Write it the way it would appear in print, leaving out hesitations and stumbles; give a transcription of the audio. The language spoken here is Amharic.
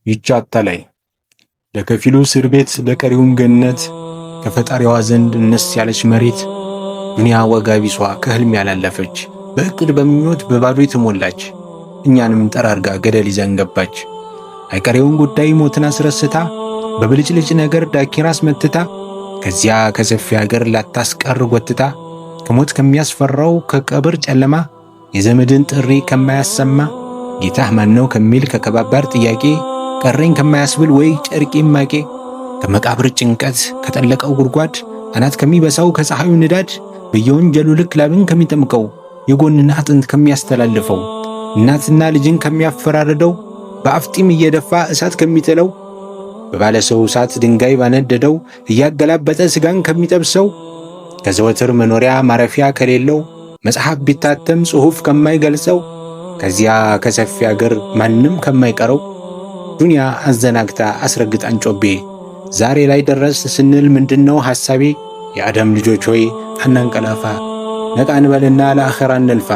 ይቻታላይ ለከፊሉ እስር ቤት ለቀሪውም ገነት ከፈጣሪዋ ዘንድ እነስ ያለች መሬት ዱንያ ወጋቢሷ ከህልም ያላለፈች በእቅድ በምኞት በባዶ የተሞላች እኛንም ጠራርጋ ገደል ይዘን ገባች። አይቀሬውን ጉዳይ ሞትን አስረስታ በብልጭልጭ ነገር ዳኪራ አስመትታ ከዚያ ከሰፊ ሀገር ላታስቀር ጎትታ ከሞት ከሚያስፈራው ከቀብር ጨለማ የዘመድን ጥሪ ከማያሰማ ጌታህ ማነው ከሚል ከከባባር ጥያቄ ቀረኝ ከማያስብል ወይ ጨርቄ ማቄ ከመቃብር ጭንቀት ከጠለቀው ጉድጓድ አናት ከሚበሳው ከፀሐዩ ንዳድ በየወንጀሉ ልክ ላብን ከሚጠምቀው የጎንና አጥንት ከሚያስተላልፈው እናትና ልጅን ከሚያፈራርደው በአፍጢም እየደፋ እሳት ከሚጥለው በባለሰው እሳት ድንጋይ ባነደደው እያገላበጠ ስጋን ከሚጠብሰው ከዘወትር መኖሪያ ማረፊያ ከሌለው መጽሐፍ ቢታተም ጽሑፍ ከማይገልጸው ከዚያ ከሰፊ አገር ማንም ከማይቀረው ዱንያ አዘናግታ አስረግጣን ጮቤ ዛሬ ላይ ደረስ ስንል ምንድነው ሐሳቤ? የአደም ልጆች ሆይ አናንቀላፋ ነቃ እንበልና ለአኺራ እንልፋ።